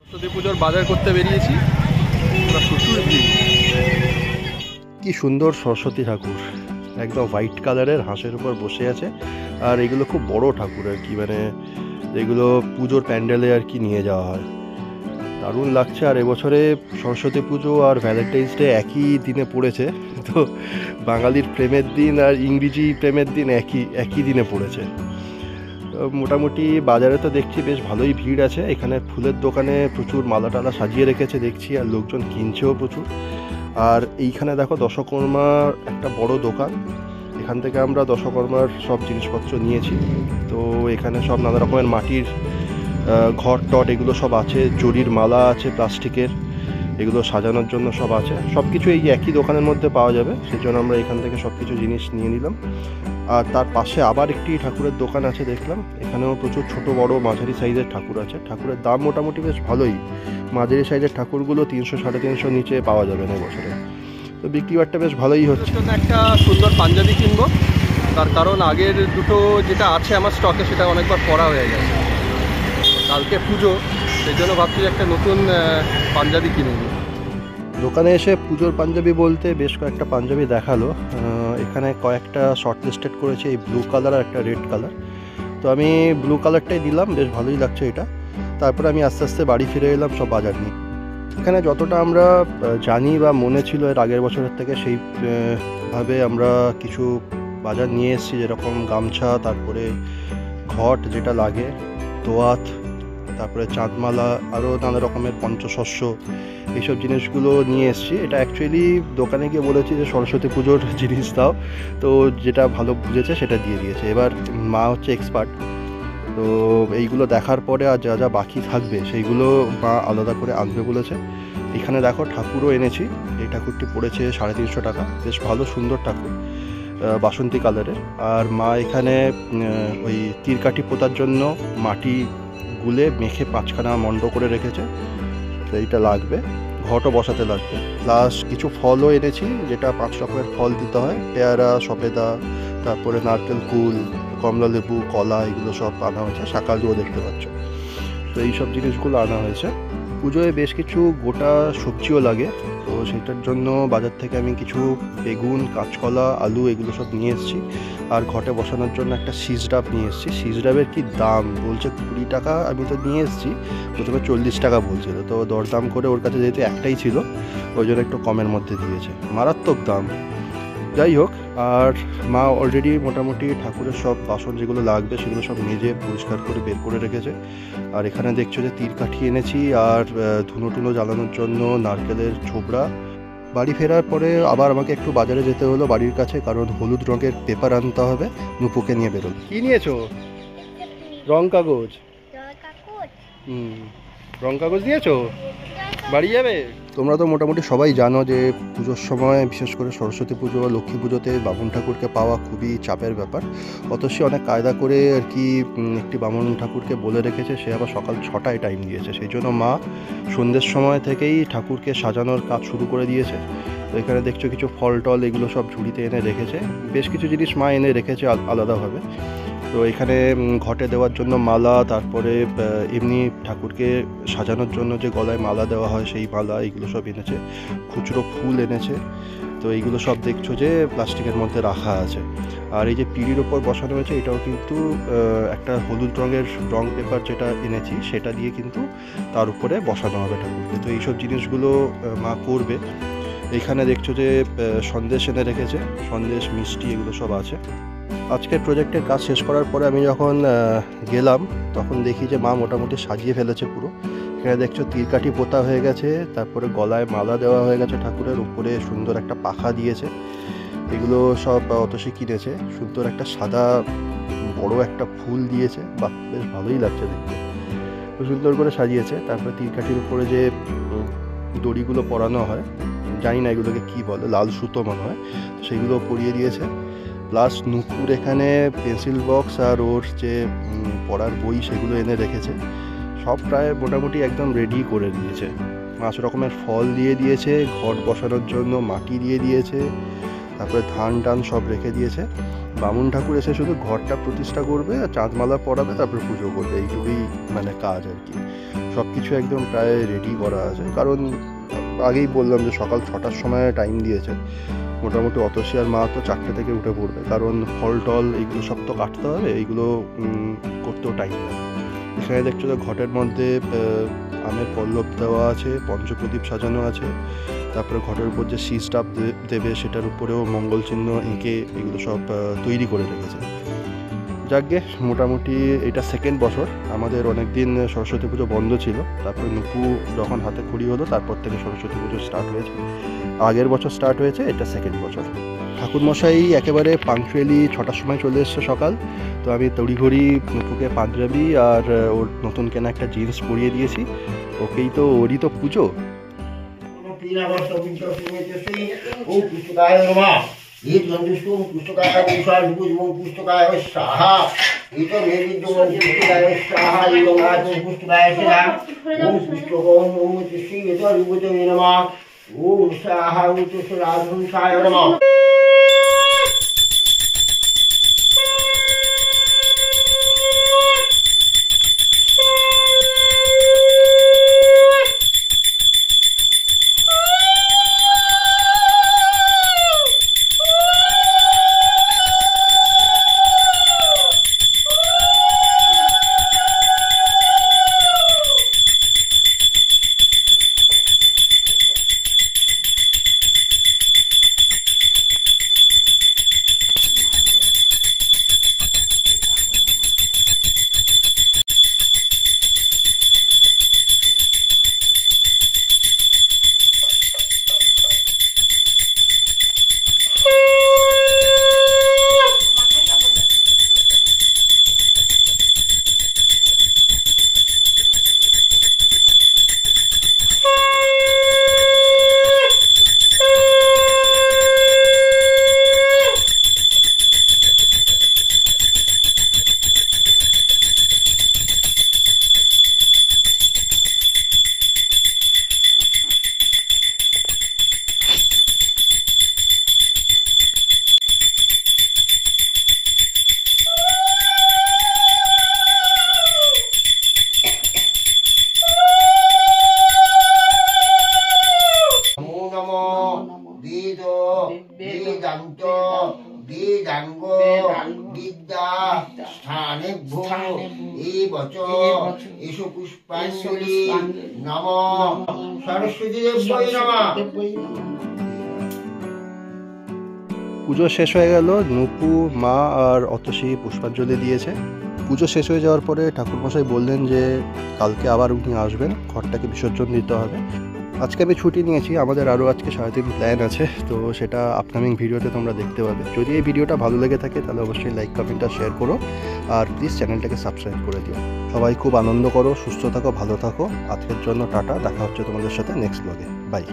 সরস্বতী পুজোর বাজার করতে বেরিয়েছি, প্রচুর ভিড়। কি সুন্দর সরস্বতী ঠাকুর, একদম হোয়াইট কালারের, হাঁসের উপর বসে আছে। আর এগুলো খুব বড় ঠাকুর আর কি, মানে এগুলো পুজোর প্যান্ডেলে আর কি নিয়ে যাওয়া হয়। দারুণ লাগছে। আর এবছরে সরস্বতী পুজো আর ভ্যালেন্টাইন্স ডে একই দিনে পড়েছে, তো বাঙালির প্রেমের দিন আর ইংরেজি প্রেমের দিন একই দিনে পড়েছে। মোটামুটি বাজারে তো দেখছি বেশ ভালোই ভিড় আছে। এখানে ফুলের দোকানে প্রচুর মালা টালা সাজিয়ে রেখেছে দেখছি, আর লোকজন কিনছেও প্রচুর। আর এইখানে দেখো দশকর্মার একটা বড় দোকান, এখান থেকে আমরা দশকর্মার সব জিনিসপত্র নিয়েছি। তো এখানে সব নানা রকমের মাটির ঘট টট এগুলো সব আছে, জরির মালা আছে প্লাস্টিকের, এগুলো সাজানোর জন্য সব আছে। সব কিছু এই একই দোকানের মধ্যে পাওয়া যাবে, সেই জন্য আমরা এখান থেকে সব কিছু জিনিস নিয়ে নিলাম। আর তার পাশে আবার একটি ঠাকুরের দোকান আছে দেখলাম, এখানেও প্রচুর ছোট বড় মাঝারি সাইজের ঠাকুর আছে। ঠাকুরের দাম মোটামুটি বেশ ভালোই, মাঝারি সাইজের ঠাকুরগুলো 300-350 নিচে পাওয়া যাবে না বছরে। তো বিক্রি বাট্টা বেশ ভালোই হচ্ছে। একটা সুন্দর পাঞ্জাবি কিনবো, তার কারণ আগের দুটো যেটা আছে আমার স্টকে সেটা অনেকবার পরা হয়ে গেছে, কালকে পুজো, সেই জন্য ভাবছি একটা নতুন পাঞ্জাবি কিনে নিই। দোকানে এসে পুজোর পাঞ্জাবি বলতে বেশ কয়েকটা পাঞ্জাবি দেখালো। এখানে কয়েকটা শর্ট লিস্টেড করেছে, এই ব্লু কালার আর একটা রেড কালার। তো আমি ব্লু কালারটাই দিলাম, বেশ ভালোই লাগছে এটা। তারপরে আমি আস্তে আস্তে বাড়ি ফিরে এলাম সব বাজার নিয়ে। এখানে যতটা আমরা জানি বা মনে ছিল এর আগের বছরের থেকে, সেইভাবে আমরা কিছু বাজার নিয়ে এসেছি, যেরকম গামছা, তারপরে ঘট যেটা লাগে, দোয়াত, তারপরে চাঁদমালা, আরও নানা রকমের পঞ্চশস্য, এইসব জিনিসগুলো নিয়ে এসেছি। এটা অ্যাকচুয়ালি দোকানে গিয়ে বলেছি যে সরস্বতী পুজোর জিনিস দাও, তো যেটা ভালো বুঝেছে সেটা দিয়ে দিয়েছে। এবার মা হচ্ছে এক্সপার্ট, তো এইগুলো দেখার পরে আর যা যা বাকি থাকবে সেইগুলো মা আলাদা করে আনবে বলেছে। এখানে দেখো ঠাকুরও এনেছি, এই ঠাকুরটি পড়েছে 350 টাকা, বেশ ভালো সুন্দর ঠাকুর, বাসন্তী কালারের। আর মা এখানে ওই তীরকাঠি পোতার জন্য মাটি গুলে মেখে 5খানা মণ্ড করে রেখেছে, তো এইটা লাগবে, ঘটও বসাতে লাগবে। প্লাস কিছু ফলও এনেছি, যেটা 5 রকমের ফল দিতে হয়, পেয়ারা, সবেদা, তারপরে নারকেল কুল, কমলা লেবু, কলা, এগুলো সব আনা হয়েছে। শাকালুও দেখতে পাচ্ছ, তো এইসব জিনিসগুলো আনা হয়েছে। পুজোয় বেশ কিছু গোটা সবজিও লাগে, তো সেটার জন্য বাজার থেকে আমি কিছু বেগুন, কাঁচকলা, আলু এগুলো সব নিয়ে এসেছি। আর ঘটে বসানোর জন্য একটা শীষ ডাব নিয়ে এসেছি। শীষ ডাবের কি দাম বলছে 20 টাকা, আমি তো নিয়ে এসেছি, প্রথমে 40 টাকা বলছিল, তো দরদাম করে ওর কাছে যেহেতু একটাই ছিল ওই জন্য একটু কমের মধ্যে দিয়েছে। মারাত্মক দাম, যাই হোক। আর মা অলরেডি মোটামুটি ঠাকুরের সব বাসন যেগুলো লাগবে সেগুলো সব মেজে পরিষ্কার করে বের করে রেখেছে। আর এখানে দেখছো যে তীরকাঠি এনেছি, আর ধুনো টুনো জ্বালানোর জন্য নারকেলের ছোবড়া। বাড়ি ফেরার পরে আবার আমাকে একটু বাজারে যেতে হলো বাড়ির কাছে, কারণ হলুদ রঙের পেপার আনতে হবে, নুপুকে নিয়ে বেরোল। কি নিয়েছো? রং কাগজ। রং কাগজ নিয়েছো? বাড়ি যাবে? তোমরা তো মোটামুটি সবাই জানো যে পুজোর সময়, বিশেষ করে সরস্বতী পুজো বা লক্ষ্মী পুজোতে বামুন ঠাকুরকে পাওয়া খুবই চাপের ব্যাপার। অথচ সে অনেক কায়দা করে আর কি একটি বামুন ঠাকুরকে বলে রেখেছে, সে আবার সকাল 6টায় টাইম দিয়েছে। সেই জন্য মা সন্ধ্যের সময় থেকেই ঠাকুরকে সাজানোর কাজ শুরু করে দিয়েছে। তো এখানে দেখছো কিছু ফল টল এগুলো সব ঝুড়িতে এনে রেখেছে, বেশ কিছু জিনিস মা এনে রেখেছে আলাদাভাবে। তো এখানে ঘটে দেওয়ার জন্য মালা, তারপরে এমনি ঠাকুরকে সাজানোর জন্য যে গলায় মালা দেওয়া হয় সেই মালা, এগুলো সব এনেছে। খুচরো ফুল এনেছে, তো এইগুলো সব দেখছো যে প্লাস্টিকের মধ্যে রাখা আছে। আর এই যে পিঁড়ির ওপর বসানো হয়েছে, এটাও কিন্তু একটা হলুদ রঙের রং পেপার যেটা এনেছি সেটা দিয়ে কিন্তু তার উপরে বসানো হবে ঠাকুরকে। তো এইসব জিনিসগুলো মা করবে। এইখানে দেখছো যে সন্দেশ এনে রেখেছে, সন্দেশ, মিষ্টি এগুলো সব আছে। আজকের প্রজেক্টের কাজ শেষ করার পরে আমি যখন গেলাম তখন দেখি যে মা মোটামুটি সাজিয়ে ফেলেছে পুরো। এখানে দেখছো তীরকাঠি পোতা হয়ে গেছে, তারপরে গলায় মালা দেওয়া হয়ে গেছে, ঠাকুরের উপরে সুন্দর একটা পাখা দিয়েছে। এগুলো সব অতসী কিনেছে। সুন্দর একটা সাদা বড় একটা ফুল দিয়েছে, বাহ বেশ ভালোই লাগছে দেখতে, খুব সুন্দর করে সাজিয়েছে। তারপরে তীরকাঠির উপরে যে দড়িগুলো পরানো হয়, জানি না এগুলোকে কি বলে, লাল সুতো মনে হয়, সেগুলো পরিয়ে দিয়েছে। প্লাস নুপুর এখানে পেন্সিল বক্স আর ওর যে পড়ার বই সেগুলো এনে রেখেছে। সব প্রায় মোটামুটি একদম রেডি করে দিয়েছে। 5 রকমের ফল দিয়ে দিয়েছে, ঘট বসানোর জন্য মাটি দিয়ে দিয়েছে, তারপরে ধান টান সব রেখে দিয়েছে। বামুন ঠাকুর এসে শুধু ঘরটা প্রতিষ্ঠা করবে আর চাঁদমালা পরাবে, তারপরে পুজো করবে, এইটুকুই মানে কাজ আর কি। সব কিছু একদম প্রায় রেডি করা আছে, কারণ আগেই বললাম যে সকাল 6টার সময় টাইম দিয়েছে। মোটামুটি অতসী আর মা তো 4টে থেকে উঠে পড়বে, কারণ ফল টল এইগুলো সব তো কাটতে হবে, এইগুলো করতেও টাইম লাগে। এখানে দেখছো তো ঘটের মধ্যে আমের পল্লব দেওয়া আছে, পঞ্চপ্রদীপ সাজানো আছে, তারপরে ঘটের উপর যে শীষটাপ দেবে সেটার উপরেও মঙ্গল চিহ্ন এঁকে এগুলো সব তৈরি করে রেখেছে। যাকগে, মোটামুটি এটা 2nd বছর। আমাদের অনেক দিন সরস্বতী পুজো বন্ধ ছিল, তারপরে নুপু যখন হাতে খড়ি হলো তারপর থেকে সরস্বতী পুজো স্টার্ট হয়েছে। আগের বছর স্টার্ট হয়েছে, এটা 2nd বছর। ঠাকুরমশাই একেবারে পাংচুয়ালি 6টার সময় চলে এসছে সকাল। তো আমি তড়িঘড়ি নুপুকে পাঞ্জাবি আর ওর নতুন কেনা একটা জিন্স পরিয়ে দিয়েছি। ওকেই তো, ওরই তো পুজো। পুজো শেষ হয়ে গেল, নুপু, মা আর অতসী পুষ্পাঞ্জলি দিয়েছে। পুজো শেষ হয়ে যাওয়ার পরে ঠাকুরমশাই বললেন যে কালকে আবার উনি আসবেন, ঘরটাকে বিসর্জন দিতে হবে। আজকে আমি ছুটি নিয়েছি, আমাদের আরও আজকে 3.5 প্ল্যান আছে, তো সেটা আপকামিং ভিডিওতে তোমরা দেখতে পাবে। যদি এই ভিডিওটা ভালো লেগে থাকে তাহলে অবশ্যই লাইক, কমেন্ট আর শেয়ার করো, আর প্লিজ চ্যানেলটাকে সাবস্ক্রাইব করে দিও। সবাই খুব আনন্দ করো, সুস্থ থাকো, ভালো থাকো। আজকের জন্য টাটা, দেখা হচ্ছে তোমাদের সাথে নেক্সট ব্লগে। বাই।